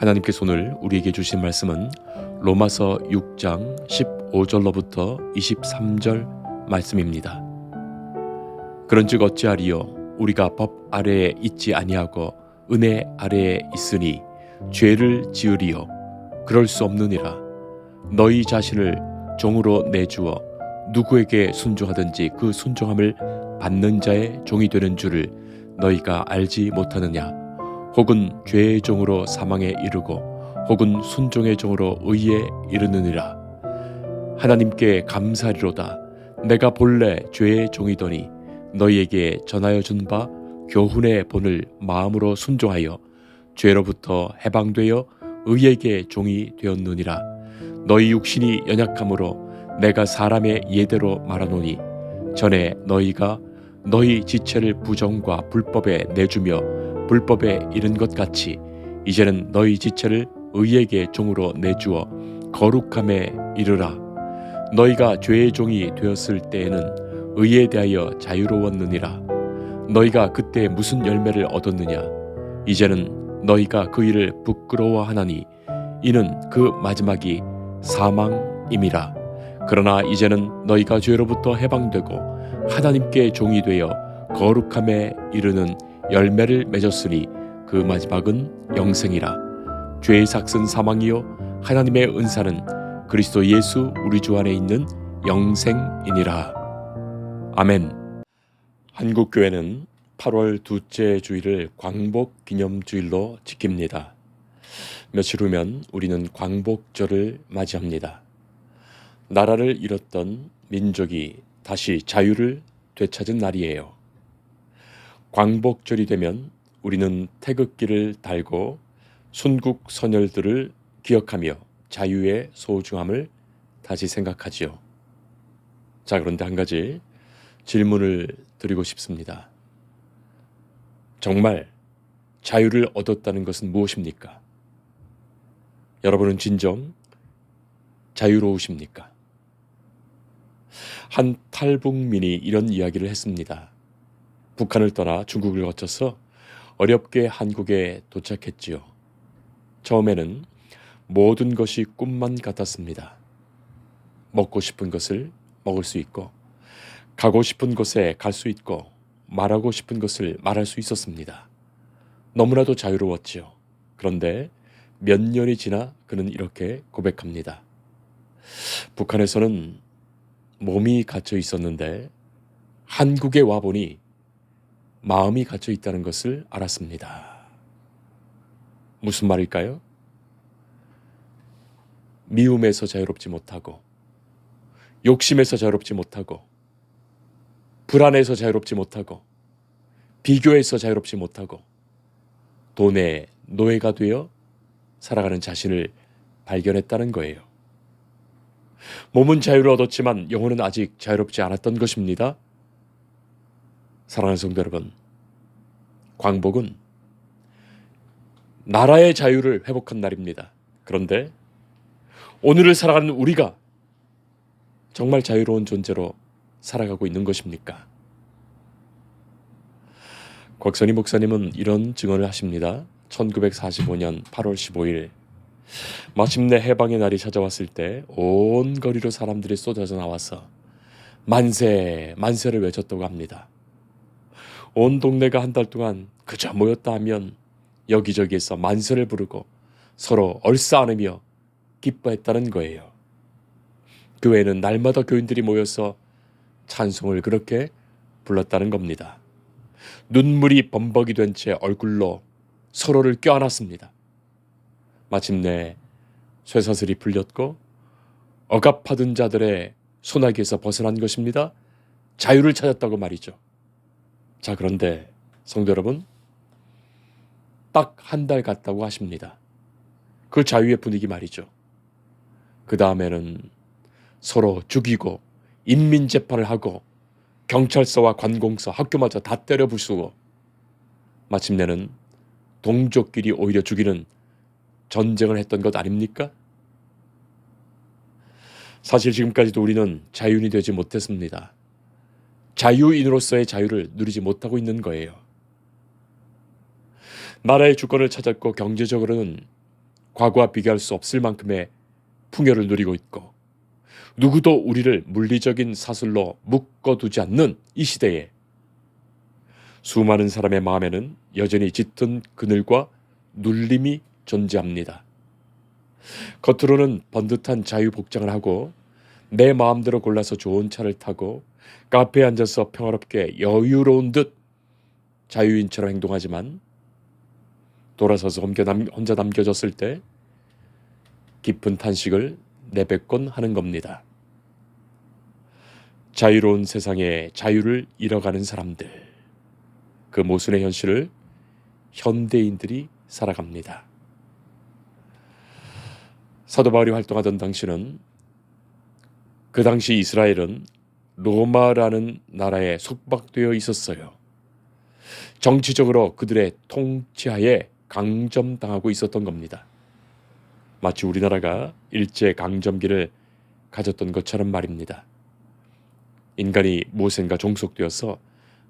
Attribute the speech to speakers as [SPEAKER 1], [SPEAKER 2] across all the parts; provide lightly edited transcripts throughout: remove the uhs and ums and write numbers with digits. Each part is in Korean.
[SPEAKER 1] 하나님께서 오늘 우리에게 주신 말씀은 로마서 6장 15절로부터 23절 말씀입니다. 그런즉 어찌하리요? 우리가 법 아래에 있지 아니하고 은혜 아래에 있으니 죄를 지으리요? 그럴 수 없느니라. 너희 자신을 종으로 내주어 누구에게 순종하든지 그 순종함을 받는 자의 종이 되는 줄을 너희가 알지 못하느냐? 혹은 죄의 종으로 사망에 이르고 혹은 순종의 종으로 의에 이르느니라. 하나님께 감사리로다. 내가 본래 죄의 종이더니 너희에게 전하여 준 바 교훈의 본을 마음으로 순종하여 죄로부터 해방되어 의에게 종이 되었느니라. 너희 육신이 연약함으로 내가 사람의 예대로 말하노니 전에 너희가 너희 지체를 부정과 불법에 내주며 불법에 이른 것 같이 이제는 너희 지체를 의에게 종으로 내주어 거룩함에 이르라. 너희가 죄의 종이 되었을 때에는 의에 대하여 자유로웠느니라. 너희가 그때 무슨 열매를 얻었느냐? 이제는 너희가 그 일을 부끄러워하나니 이는 그 마지막이 사망임이라. 그러나 이제는 너희가 죄로부터 해방되고 하나님께 종이 되어 거룩함에 이르는 열매를 맺었으니 그 마지막은 영생이라. 죄의 삭은 사망이요 하나님의 은사는 그리스도 예수 우리 주 안에 있는 영생이니라. 아멘. 한국교회는 8월 둘째 주일을 광복기념주일로 지킵니다. 며칠 후면 우리는 광복절을 맞이합니다. 나라를 잃었던 민족이 다시 자유를 되찾은 날이에요. 광복절이 되면 우리는 태극기를 달고 순국 선열들을 기억하며 자유의 소중함을 다시 생각하지요. 자, 그런데 한 가지 질문을 드리고 싶습니다. 정말 자유를 얻었다는 것은 무엇입니까? 여러분은 진정 자유로우십니까? 한 탈북민이 이런 이야기를 했습니다. 북한을 떠나 중국을 거쳐서 어렵게 한국에 도착했지요. 처음에는 모든 것이 꿈만 같았습니다. 먹고 싶은 것을 먹을 수 있고 가고 싶은 곳에 갈 수 있고 말하고 싶은 것을 말할 수 있었습니다. 너무나도 자유로웠지요. 그런데 몇 년이 지나 그는 이렇게 고백합니다. 북한에서는 몸이 갇혀 있었는데 한국에 와보니 마음이 갇혀 있다는 것을 알았습니다. 무슨 말일까요? 미움에서 자유롭지 못하고 욕심에서 자유롭지 못하고 불안에서 자유롭지 못하고 비교에서 자유롭지 못하고 돈의 노예가 되어 살아가는 자신을 발견했다는 거예요. 몸은 자유를 얻었지만 영혼은 아직 자유롭지 않았던 것입니다. 사랑하는 성도 여러분, 광복은 나라의 자유를 회복한 날입니다. 그런데 오늘을 살아가는 우리가 정말 자유로운 존재로 살아가고 있는 것입니까? 곽선희 목사님은 이런 증언을 하십니다. 1945년 8월 15일 마침내 해방의 날이 찾아왔을 때 온 거리로 사람들이 쏟아져 나와서 만세, 만세를 외쳤다고 합니다. 온 동네가 한 달 동안 그저 모였다 하면 여기저기에서 만세를 부르고 서로 얼싸안으며 기뻐했다는 거예요. 교회는 날마다 교인들이 모여서 찬송을 그렇게 불렀다는 겁니다. 눈물이 범벅이 된 채 얼굴로 서로를 껴안았습니다. 마침내 쇠사슬이 풀렸고 억압하던 자들의 소나기에서 벗어난 것입니다. 자유를 찾았다고 말이죠. 자, 그런데 성도 여러분, 딱 한 달 갔다고 하십니다. 그 자유의 분위기 말이죠. 그 다음에는 서로 죽이고 인민재판을 하고 경찰서와 관공서, 학교마저 다 때려 부수고 마침내는 동족끼리 오히려 죽이는 전쟁을 했던 것 아닙니까? 사실 지금까지도 우리는 자유인이 되지 못했습니다. 자유인으로서의 자유를 누리지 못하고 있는 거예요. 나라의 주권을 찾았고 경제적으로는 과거와 비교할 수 없을 만큼의 풍요를 누리고 있고 누구도 우리를 물리적인 사슬로 묶어두지 않는 이 시대에 수많은 사람의 마음에는 여전히 짙은 그늘과 눌림이 존재합니다. 겉으로는 번듯한 자유복장을 하고 내 마음대로 골라서 좋은 차를 타고 카페에 앉아서 평화롭게 여유로운 듯 자유인처럼 행동하지만 돌아서서 혼자 남겨졌을 때 깊은 탄식을 내뱉곤 하는 겁니다. 자유로운 세상에 자유를 잃어가는 사람들, 그 모순의 현실을 현대인들이 살아갑니다. 사도 바울이 활동하던 당시는 그 당시 이스라엘은 로마라는 나라에 속박되어 있었어요. 정치적으로 그들의 통치하에 강점당하고 있었던 겁니다. 마치 우리나라가 일제 강점기를 가졌던 것처럼 말입니다. 인간이 무엇인가 종속되어서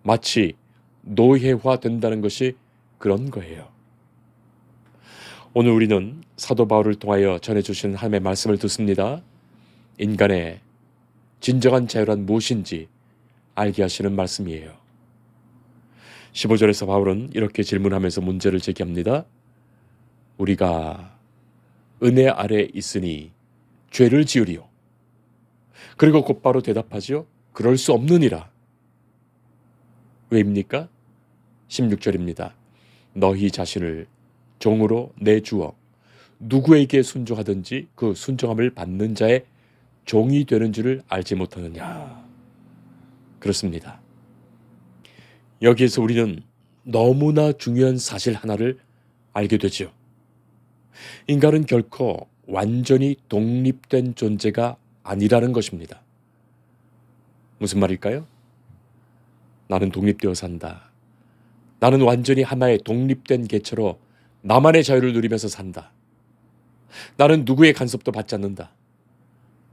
[SPEAKER 1] 마치 노예화된다는 것이 그런 거예요. 오늘 우리는 사도 바울을 통하여 전해주신 하나님의 말씀을 듣습니다. 인간의 진정한 자유란 무엇인지 알게 하시는 말씀이에요. 15절에서 바울은 이렇게 질문하면서 문제를 제기합니다. 우리가 은혜 아래 있으니 죄를 지으리요. 그리고 곧바로 대답하지요. 그럴 수 없느니라. 왜입니까? 16절입니다. 너희 자신을 종으로 내주어 누구에게 순종하든지 그 순종함을 받는 자의 종이 되는 줄을 알지 못하느냐. 그렇습니다. 여기에서 우리는 너무나 중요한 사실 하나를 알게 되죠. 인간은 결코 완전히 독립된 존재가 아니라는 것입니다. 무슨 말일까요? 나는 독립되어 산다. 나는 완전히 하나의 독립된 개체로 나만의 자유를 누리면서 산다. 나는 누구의 간섭도 받지 않는다.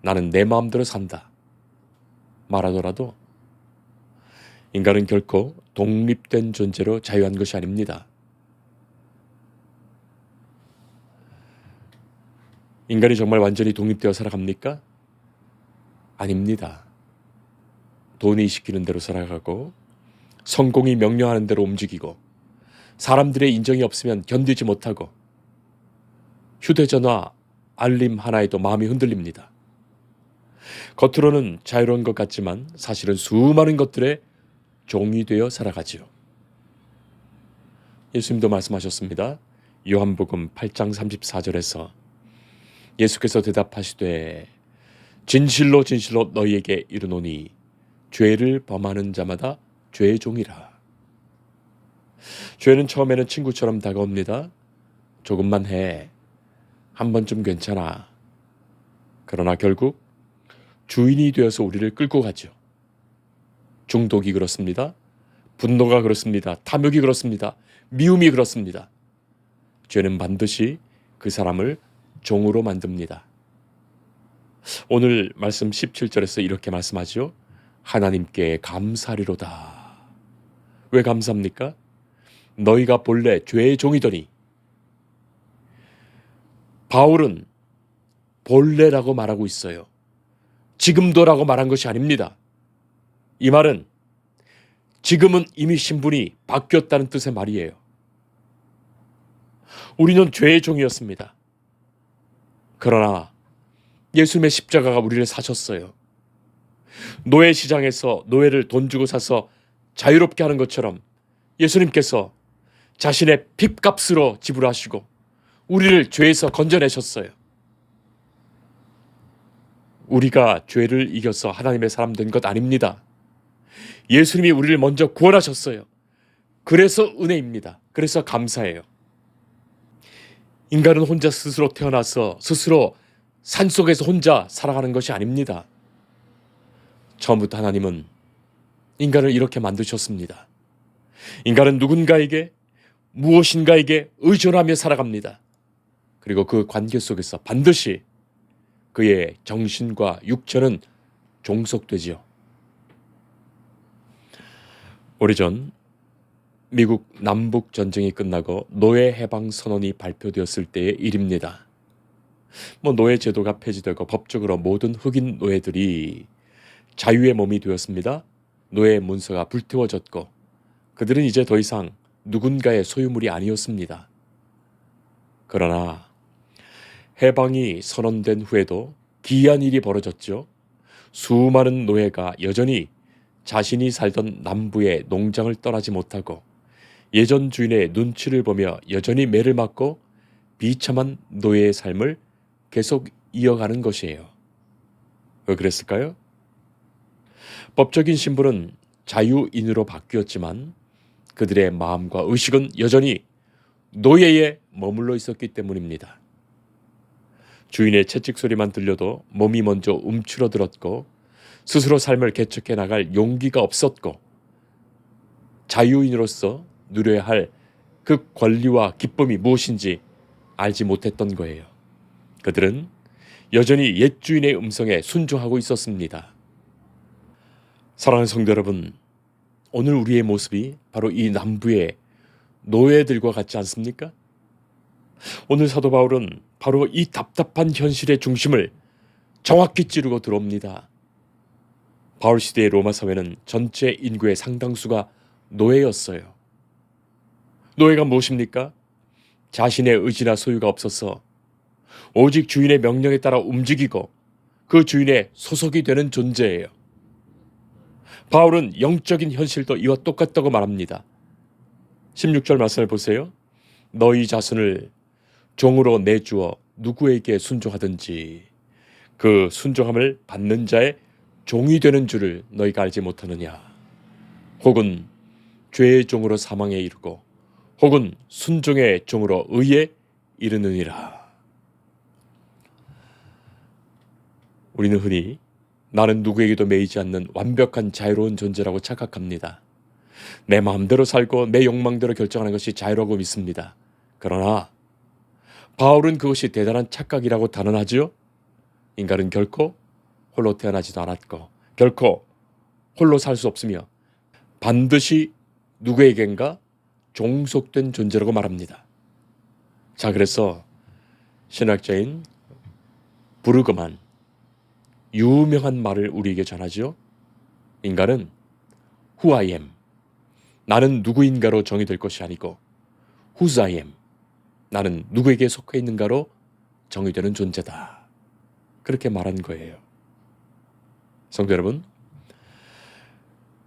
[SPEAKER 1] 나는 내 마음대로 산다. 말하더라도 인간은 결코 독립된 존재로 자유한 것이 아닙니다. 인간이 정말 완전히 독립되어 살아갑니까? 아닙니다. 돈이 시키는 대로 살아가고 성공이 명령하는 대로 움직이고 사람들의 인정이 없으면 견디지 못하고 휴대전화 알림 하나에도 마음이 흔들립니다. 겉으로는 자유로운 것 같지만 사실은 수많은 것들에 종이 되어 살아가지요. 예수님도 말씀하셨습니다. 요한복음 8장 34절에서 예수께서 대답하시되 진실로 진실로 너희에게 이르노니 죄를 범하는 자마다 죄의 종이라. 죄는 처음에는 친구처럼 다가옵니다. 조금만 해. 한 번쯤 괜찮아. 그러나 결국 주인이 되어서 우리를 끌고 가죠. 중독이 그렇습니다. 분노가 그렇습니다. 탐욕이 그렇습니다. 미움이 그렇습니다. 죄는 반드시 그 사람을 종으로 만듭니다. 오늘 말씀 17절에서 이렇게 말씀하죠. 하나님께 감사하리로다. 왜 감사합니까? 너희가 본래 죄의 종이더니. 바울은 본래라고 말하고 있어요. 지금도라고 말한 것이 아닙니다. 이 말은 지금은 이미 신분이 바뀌었다는 뜻의 말이에요. 우리는 죄의 종이었습니다. 그러나 예수님의 십자가가 우리를 사셨어요. 노예 시장에서 노예를 돈 주고 사서 자유롭게 하는 것처럼 예수님께서 자신의 핏값으로 지불하시고 우리를 죄에서 건져내셨어요. 우리가 죄를 이겨서 하나님의 사람 된 것 아닙니다. 예수님이 우리를 먼저 구원하셨어요. 그래서 은혜입니다. 그래서 감사해요. 인간은 혼자 스스로 태어나서 스스로 산속에서 혼자 살아가는 것이 아닙니다. 처음부터 하나님은 인간을 이렇게 만드셨습니다. 인간은 누군가에게 무엇인가에게 의존하며 살아갑니다. 그리고 그 관계 속에서 반드시 그의 정신과 육체는 종속되지요. 오래전 미국 남북 전쟁이 끝나고 노예 해방 선언이 발표되었을 때의 일입니다. 노예 제도가 폐지되고 법적으로 모든 흑인 노예들이 자유의 몸이 되었습니다. 노예 문서가 불태워졌고 그들은 이제 더 이상 누군가의 소유물이 아니었습니다. 그러나 해방이 선언된 후에도 기이한 일이 벌어졌죠. 수많은 노예가 여전히 자신이 살던 남부의 농장을 떠나지 못하고 예전 주인의 눈치를 보며 여전히 매를 맞고 비참한 노예의 삶을 계속 이어가는 것이에요. 왜 그랬을까요? 법적인 신분은 자유인으로 바뀌었지만 그들의 마음과 의식은 여전히 노예에 머물러 있었기 때문입니다. 주인의 채찍 소리만 들려도 몸이 먼저 움츠러들었고 스스로 삶을 개척해 나갈 용기가 없었고 자유인으로서 누려야 할 그 권리와 기쁨이 무엇인지 알지 못했던 거예요. 그들은 여전히 옛 주인의 음성에 순종하고 있었습니다. 사랑하는 성도 여러분, 오늘 우리의 모습이 바로 이 남부의 노예들과 같지 않습니까? 오늘 사도 바울은 바로 이 답답한 현실의 중심을 정확히 찌르고 들어옵니다. 바울 시대의 로마 사회는 전체 인구의 상당수가 노예였어요. 노예가 무엇입니까? 자신의 의지나 소유가 없어서 오직 주인의 명령에 따라 움직이고 그 주인의 소속이 되는 존재예요. 바울은 영적인 현실도 이와 똑같다고 말합니다. 16절 말씀을 보세요. 너희 자손을 종으로 내주어 누구에게 순종하든지 그 순종함을 받는 자의 종이 되는 줄을 너희가 알지 못하느냐. 혹은 죄의 종으로 사망에 이르고 혹은 순종의 종으로 의에 이르느니라. 우리는 흔히 나는 누구에게도 매이지 않는 완벽한 자유로운 존재라고 착각합니다. 내 마음대로 살고 내 욕망대로 결정하는 것이 자유라고 믿습니다. 그러나 바울은 그것이 대단한 착각이라고 단언하지요. 인간은 결코 홀로 태어나지도 않았고 결코 홀로 살 수 없으며 반드시 누구에겐가 종속된 존재라고 말합니다. 자, 그래서 신학자인 부르그만 유명한 말을 우리에게 전하죠. 인간은 who I am, 나는 누구인가로 정의될 것이 아니고 whose I am, 나는 누구에게 속해 있는가로 정의되는 존재다. 그렇게 말한 거예요. 성도 여러분,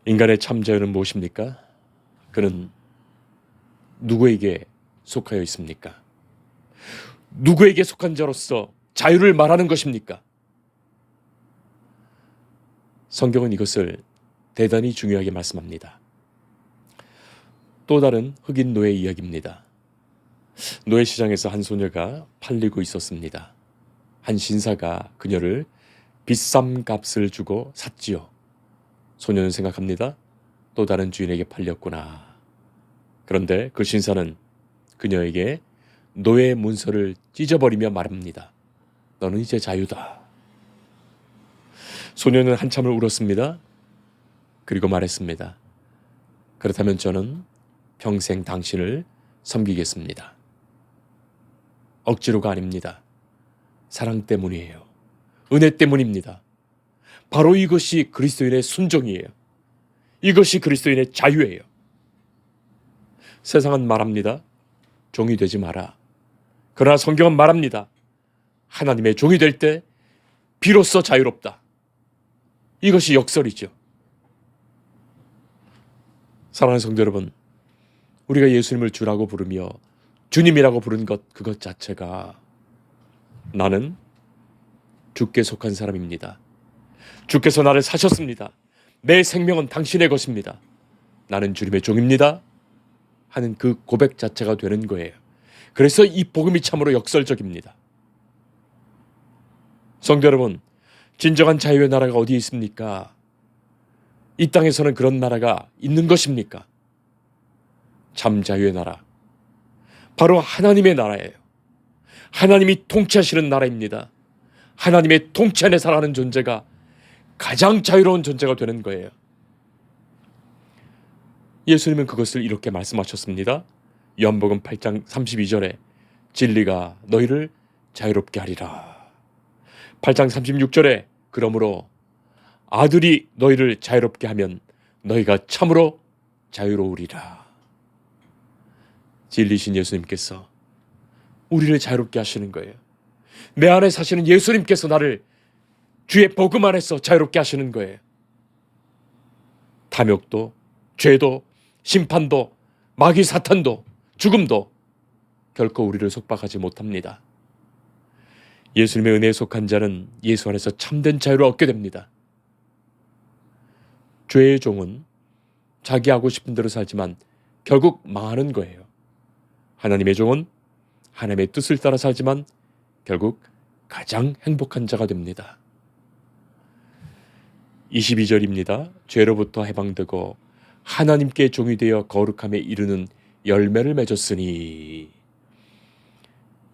[SPEAKER 1] 인간의 참 자유는 무엇입니까? 그는 누구에게 속하여 있습니까? 누구에게 속한 자로서 자유를 말하는 것입니까? 성경은 이것을 대단히 중요하게 말씀합니다. 또 다른 흑인 노예 이야기입니다. 노예 시장에서 한 소녀가 팔리고 있었습니다. 한 신사가 그녀를 비싼 값을 주고 샀지요. 소녀는 생각합니다. 또 다른 주인에게 팔렸구나. 그런데 그 신사는 그녀에게 노예 문서를 찢어버리며 말합니다. 너는 이제 자유다. 소녀는 한참을 울었습니다. 그리고 말했습니다. 그렇다면 저는 평생 당신을 섬기겠습니다. 억지로가 아닙니다. 사랑 때문이에요. 은혜 때문입니다. 바로 이것이 그리스도인의 순종이에요. 이것이 그리스도인의 자유예요. 세상은 말합니다. 종이 되지 마라. 그러나 성경은 말합니다. 하나님의 종이 될 때 비로소 자유롭다. 이것이 역설이죠. 사랑하는 성도 여러분, 우리가 예수님을 주라고 부르며 주님이라고 부른 그것 자체가 나는 주께 속한 사람입니다. 주께서 나를 사셨습니다. 내 생명은 당신의 것입니다. 나는 주님의 종입니다. 하는 그 고백 자체가 되는 거예요. 그래서 이 복음이 참으로 역설적입니다. 성도 여러분, 진정한 자유의 나라가 어디에 있습니까? 이 땅에서는 그런 나라가 있는 것입니까? 참 자유의 나라, 바로 하나님의 나라예요. 하나님이 통치하시는 나라입니다. 하나님의 통치 안에 살아가는 존재가 가장 자유로운 존재가 되는 거예요. 예수님은 그것을 이렇게 말씀하셨습니다. 요한복음 8장 32절에 진리가 너희를 자유롭게 하리라. 8장 36절에 그러므로 아들이 너희를 자유롭게 하면 너희가 참으로 자유로우리라. 진리신 예수님께서 우리를 자유롭게 하시는 거예요. 내 안에 사시는 예수님께서 나를 주의 복음 안에서 자유롭게 하시는 거예요. 탐욕도, 죄도, 심판도, 마귀 사탄도, 죽음도 결코 우리를 속박하지 못합니다. 예수님의 은혜에 속한 자는 예수 안에서 참된 자유를 얻게 됩니다. 죄의 종은 자기 하고 싶은 대로 살지만 결국 망하는 거예요. 하나님의 종은 하나님의 뜻을 따라 살지만 결국 가장 행복한 자가 됩니다. 22절입니다. 죄로부터 해방되고 하나님께 종이 되어 거룩함에 이르는 열매를 맺었으니.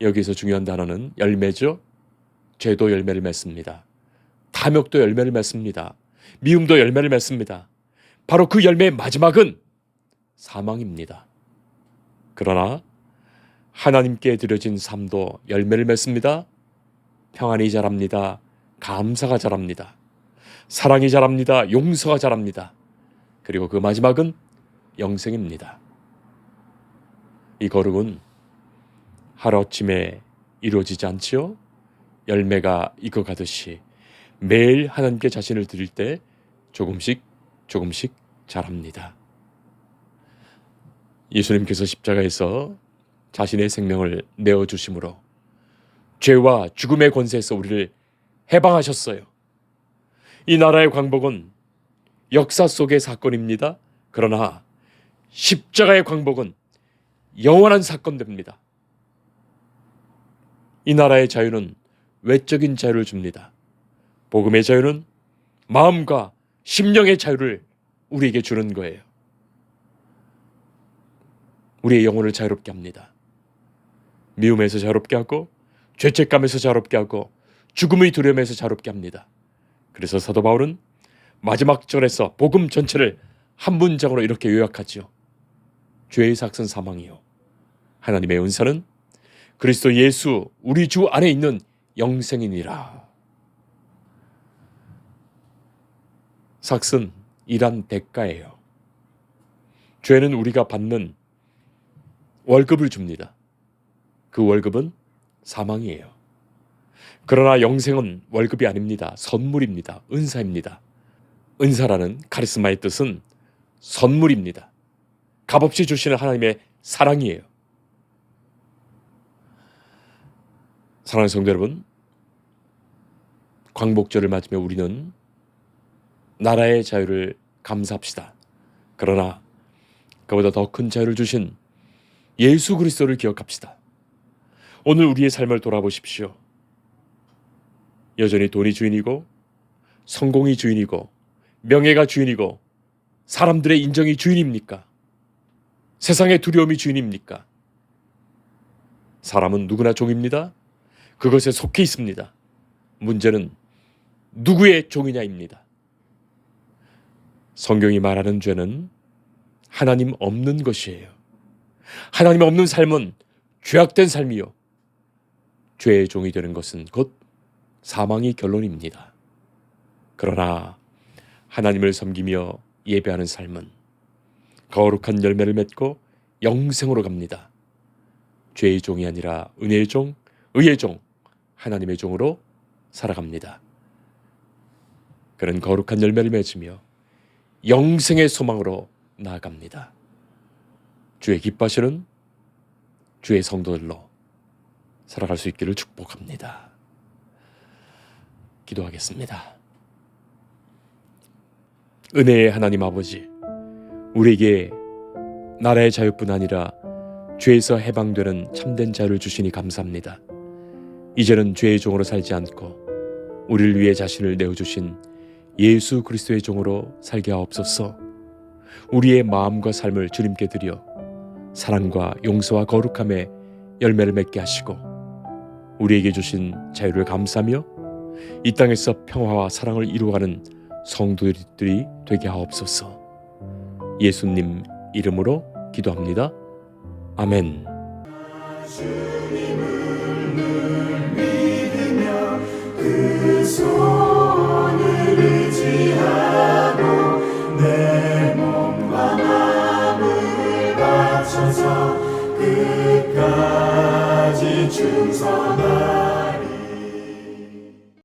[SPEAKER 1] 여기서 중요한 단어는 열매죠. 죄도 열매를 맺습니다. 탐욕도 열매를 맺습니다. 미움도 열매를 맺습니다. 바로 그 열매의 마지막은 사망입니다. 그러나 하나님께 드려진 삶도 열매를 맺습니다. 평안이 자랍니다. 감사가 자랍니다. 사랑이 자랍니다. 용서가 자랍니다. 그리고 그 마지막은 영생입니다. 이 거룩은 하루아침에 이루어지지 않지요. 열매가 익어가듯이 매일 하나님께 자신을 드릴 때 조금씩 자랍니다. 예수님께서 십자가에서 자신의 생명을 내어주심으로 죄와 죽음의 권세에서 우리를 해방하셨어요. 이 나라의 광복은 역사 속의 사건입니다. 그러나 십자가의 광복은 영원한 사건됩니다. 이 나라의 자유는 외적인 자유를 줍니다. 복음의 자유는 마음과 심령의 자유를 우리에게 주는 거예요. 우리의 영혼을 자유롭게 합니다. 미움에서 자유롭게 하고 죄책감에서 자유롭게 하고 죽음의 두려움에서 자유롭게 합니다. 그래서 사도 바울은 마지막 절에서 복음 전체를 한 문장으로 이렇게 요약하지요. 죄의 삭은 사망이요 하나님의 은사는 그리스도 예수 우리 주 안에 있는 영생이니라. 삭은 일한 대가예요. 죄는 우리가 받는 월급을 줍니다. 그 월급은 사망이에요. 그러나 영생은 월급이 아닙니다. 선물입니다. 은사입니다. 은사라는 카리스마의 뜻은 선물입니다. 값없이 주시는 하나님의 사랑이에요. 사랑하는 성도 여러분, 광복절을 맞으며 우리는 나라의 자유를 감사합시다. 그러나 그보다 더 큰 자유를 주신 예수 그리스도를 기억합시다. 오늘 우리의 삶을 돌아보십시오. 여전히 돈이 주인이고 성공이 주인이고 명예가 주인이고 사람들의 인정이 주인입니까? 세상의 두려움이 주인입니까? 사람은 누구나 종입니다. 그것에 속해 있습니다. 문제는 누구의 종이냐입니다. 성경이 말하는 죄는 하나님 없는 것이에요. 하나님 없는 삶은 죄악된 삶이요. 죄의 종이 되는 것은 곧 사망이 결론입니다. 그러나 하나님을 섬기며 예배하는 삶은 거룩한 열매를 맺고 영생으로 갑니다. 죄의 종이 아니라 은혜의 종, 의의 종, 하나님의 종으로 살아갑니다. 그런 거룩한 열매를 맺으며 영생의 소망으로 나아갑니다. 주의 기뻐하시는 주의 성도들로 살아갈 수 있기를 축복합니다. 기도하겠습니다. 은혜의 하나님 아버지, 우리에게 나라의 자유뿐 아니라 죄에서 해방되는 참된 자유를 주시니 감사합니다. 이제는 죄의 종으로 살지 않고 우리를 위해 자신을 내어주신 예수 그리스도의 종으로 살게 하옵소서. 우리의 마음과 삶을 주님께 드려 사랑과 용서와 거룩함에 열매를 맺게 하시고 우리에게 주신 자유를 감사하며 이 땅에서 평화와 사랑을 이루어가는 성도들이 되게 하옵소서. 예수님 이름으로 기도합니다. 아멘. 주님을
[SPEAKER 2] 하셔서 끝까지 충성하